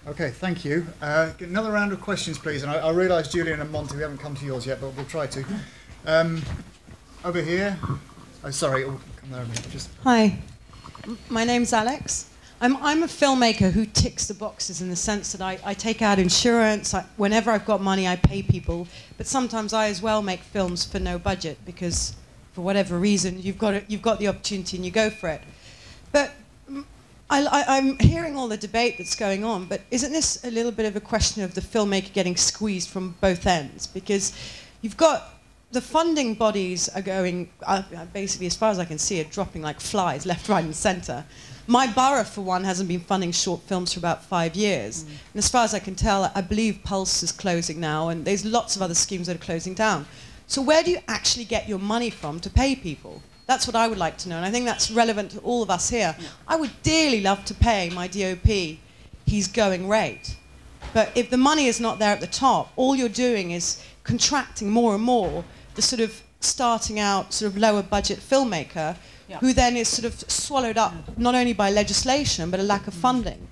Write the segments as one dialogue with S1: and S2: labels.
S1: Okay, thank you. Get another round of questions, please. And I realise, Julian and Monty, we haven't come to yours yet, but we'll try to. Over here. Oh, sorry. Oh, come there a minute. Just.
S2: Hi, my name's Alex. I'm a filmmaker who ticks the boxes in the sense that I take out insurance. Whenever I've got money, I pay people. But sometimes I as well make films for no budget because, for whatever reason, you've got the opportunity and you go for it. But I'm hearing all the debate that's going on, but isn't this a little bit of a question of the filmmaker getting squeezed from both ends? Because you've got the funding bodies are going, basically, as far as I can see, are dropping like flies, left, right, and centre. My borough, for one, hasn't been funding short films for about 5 years. And as far as I can tell, I believe Pulse is closing now, and there's lots of other schemes that are closing down. So where do you actually get your money from to pay people? That's what I would like to know, and I think that's relevant to all of us here. Yeah. I would dearly love to pay my DOP his going rate. But if the money is not there at the top, all you're doing is contracting more and more the sort of starting out sort of lower budget filmmaker who then is sort of swallowed up not only by legislation but a lack of funding.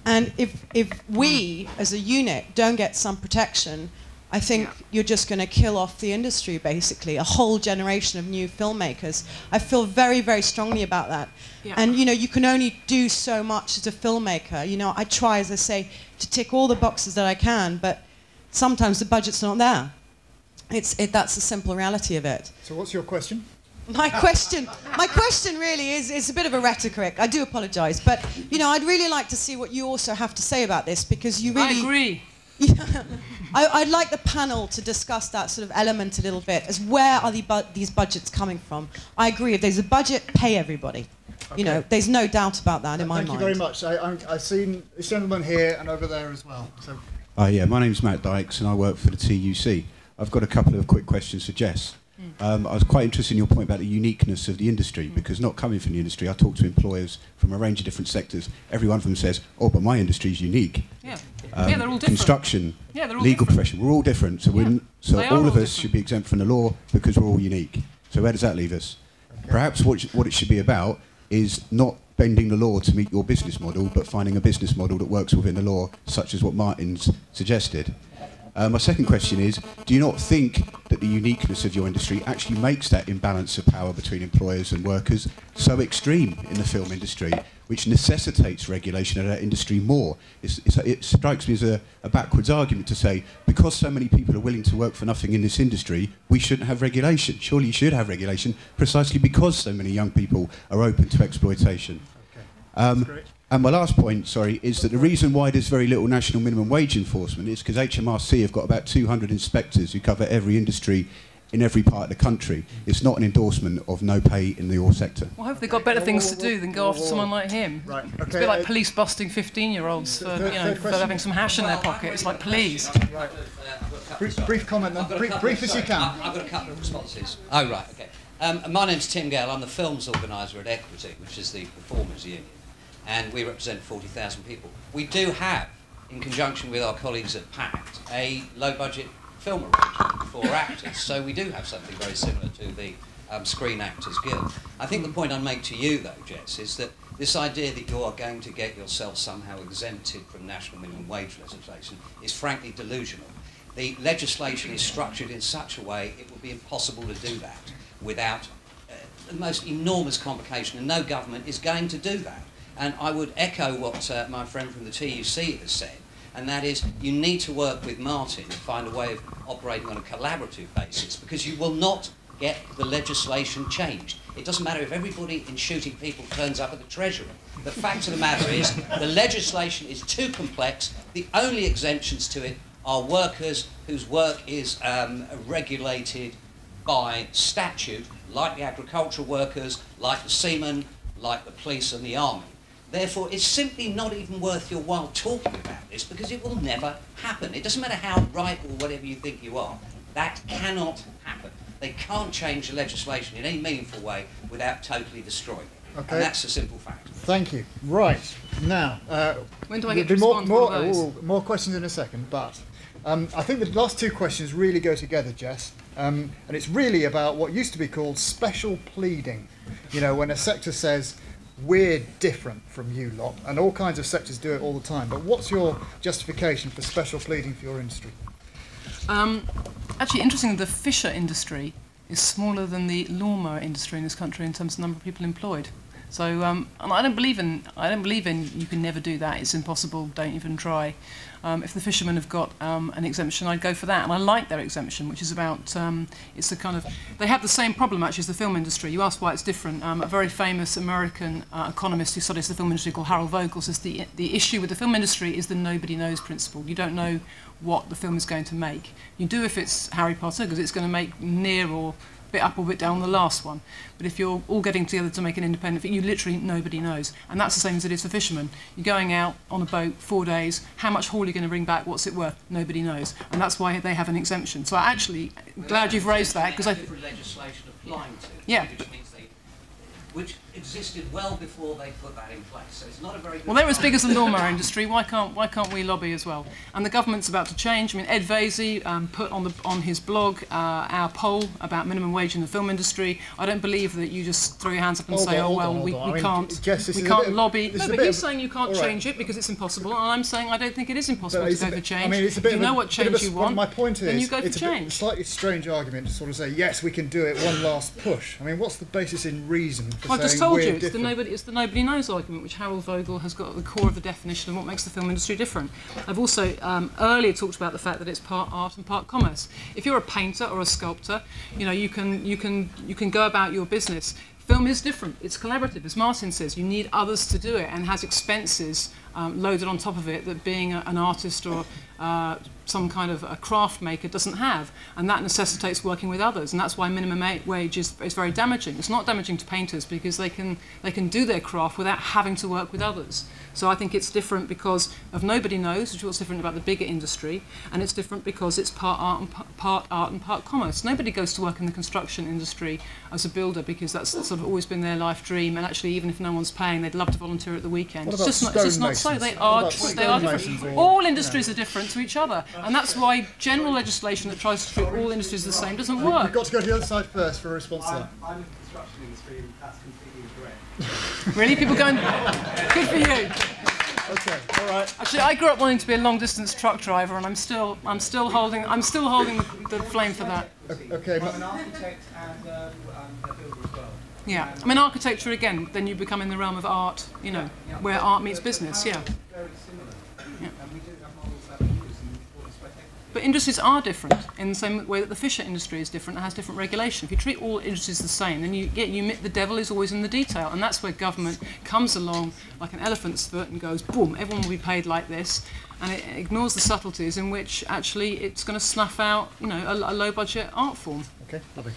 S2: And if we as a unit don't get some protection, I think you're just going to kill off the industry, basically, a whole generation of new filmmakers. I feel very, very strongly about that. Yeah. And, you know, you can only do so much as a filmmaker. You know, I try, as I say, to tick all the boxes that I can, but sometimes the budget's not there. That's the simple reality of it.
S1: So what's your question?
S2: My question really is a bit of a rhetoric. I do apologise, but, you know, I'd really like to see what you also have to say about this, because you really...
S3: I agree.
S2: I'd like the panel to discuss that sort of element a little bit, as where are these budgets coming from? I agree, if there's a budget, pay everybody. Okay. You know, there's no doubt about that in my mind.
S1: Thank you very much. I've seen this gentleman here and over there as well. So.
S4: Yeah, my name's Matt Dykes and I work for the TUC. I've got a couple of quick questions for Jess. I was quite interested in your point about the uniqueness of the industry, because not coming from the industry, I talk to employers from a range of different sectors. Every one of them says, oh, but my industry is unique.
S3: Yeah, they're all different.
S4: Construction,
S3: they're all
S4: legal
S3: different.
S4: profession, we're all different. So, all of us should be exempt from the law because we're all unique. So where does that leave us? Okay. Perhaps what it should be about is not bending the law to meet your business model, but finding a business model that works within the law, such as what Martin's suggested. My second question is, do you not think that the uniqueness of your industry actually makes that imbalance of power between employers and workers so extreme in the film industry, which necessitates regulation of that industry more? It strikes me as a backwards argument to say, because so many people are willing to work for nothing in this industry, we shouldn't have regulation. Surely you should have regulation, precisely because so many young people are open to exploitation.
S1: Okay. That's great.
S4: And my last point, is that the reason why there's very little national minimum wage enforcement is because HMRC have got about 200 inspectors who cover every industry in every part of the country. It's not an endorsement of no pay in the oil sector.
S3: Well, I hope they've got better things to do than go after someone like him.
S1: Right. Okay.
S3: It's a bit like police busting 15-year-olds for having some hash in their pocket. It's like, please.
S1: Right. Brief comment then. Brief as you can.
S5: I've got a couple of responses. Oh, right, okay. My name's Tim Gale. I'm the films organiser at Equity, which is the performers union. And we represent 40,000 people. We do have, in conjunction with our colleagues at PACT, a low-budget film arrangement for actors. So we do have something very similar to the Screen Actors Guild. I think the point I make to you, though, Jess, is that this idea that you are going to get yourself somehow exempted from national minimum wage legislation is frankly delusional. The legislation is structured in such a way it would be impossible to do that without the most enormous complication, and no government is going to do that. And I would echo what my friend from the TUC has said, and that is you need to work with Martin and find a way of operating on a collaborative basis, because you will not get the legislation changed. It doesn't matter if everybody in shooting people turns up at the Treasury. The fact of the matter is the legislation is too complex. The only exemptions to it are workers whose work is regulated by statute, like the agricultural workers, like the seamen, like the police and the army. Therefore, it's simply not even worth your while talking about this, because it will never happen. It doesn't matter how right or whatever you think you are. That cannot happen. They can't change the legislation in any meaningful way without totally destroying it. Okay. And that's a simple fact.
S1: Thank you. Right. Now,
S3: when do I get to respond to all those?
S1: More questions in a second, but I think the last two questions really go together, Jess. And it's really about what used to be called special pleading. You know, when a sector says, we're different from you lot, and all kinds of sectors do it all the time, but what's your justification for special pleading for your industry?
S3: Actually, interestingly, the fisher industry is smaller than the lawnmower industry in this country in terms of number of people employed. So, and I don't believe in you can never do that. It's impossible. Don't even try. If the fishermen have got an exemption, I'd go for that. And I like their exemption, which is about it's a kind of they have the same problem actually as the film industry. You asked why it's different. A very famous American economist who studies the film industry called Harold Vogel says the issue with the film industry is the nobody knows principle. You don't know what the film is going to make. You do if it's Harry Potter because it's going to make near or bit up or bit down the last one. But if you're all getting together to make an independent film, you literally nobody knows. And that's the same as it is for fishermen. You're going out on a boat 4 days, how much haul are you going to bring back, what's it worth? Nobody knows. And that's why they have an exemption. So I'm actually glad you've raised that, because I think
S5: different legislation applying to it,
S3: yeah,
S5: which existed well before they put that in place. So it's not a very good.
S3: Well, they're as big as the lawnmower industry. Why can't we lobby as well? And the government's about to change. I mean, Ed Vaizey put on his blog our poll about minimum wage in the film industry. I don't believe that you just throw your hands up and say, we can't lobby. No, but he's saying you can't change it because it's impossible, and I'm saying I don't think it is impossible to go for change.
S1: I mean, it's a bit
S3: you know what change you want.
S1: My point is,
S3: then you go for
S1: it's
S3: change.
S1: a slightly strange argument to sort of say yes, we can do it. One last push. I mean, what's the basis in reason?
S3: Well, I just told you, it's the nobody knows argument, which Harold Vogel has got at the core of the definition of what makes the film industry different. I've also earlier talked about the fact that it's part art and part commerce. If you're a painter or a sculptor, you know, you can go about your business. Film is different. It's collaborative, as Martin says. You need others to do it, and has expenses loaded on top of it that being an artist or some kind of a craft maker doesn't have, and that necessitates working with others, and that's why minimum wage is very damaging. It's not damaging to painters because they can do their craft without having to work with others. So I think it's different because of nobody knows, which is what's different about the bigger industry, and it's different because it's part art and part commerce. Nobody goes to work in the construction industry as a builder because that's sort of always been their life dream, and actually even if no one's paying, they'd love to volunteer at the weekend.
S1: What
S3: It's
S1: about
S3: just not so. They are different. All industries are different to each other, and that's why general legislation that tries to treat all industries the same doesn't work.
S1: You've got to go to the other side first for a response to that.
S6: I'm in the construction industry, and that's completely incorrect.
S3: Really? People going, good for you.
S1: Okay, all right.
S3: Actually, I grew up wanting to be a long-distance truck driver, and I'm still holding the flame for that.
S1: Okay,
S6: I'm an architect and a builder as well.
S3: Yeah, I mean architecture again. Then you become in the realm of art, you know, where art meets business. Yeah.
S6: Very similar.
S3: Yeah.
S6: And we do have models that we use in accordance by technical.
S3: But industries are different in the same way that the fisher industry is different and has different regulation. If you treat all industries the same, then the devil is always in the detail, and that's where government comes along like an elephant's foot and goes, boom, everyone will be paid like this, and it ignores the subtleties in which actually it's going to snuff out, you know, a low-budget art form.
S1: Okay, lovely.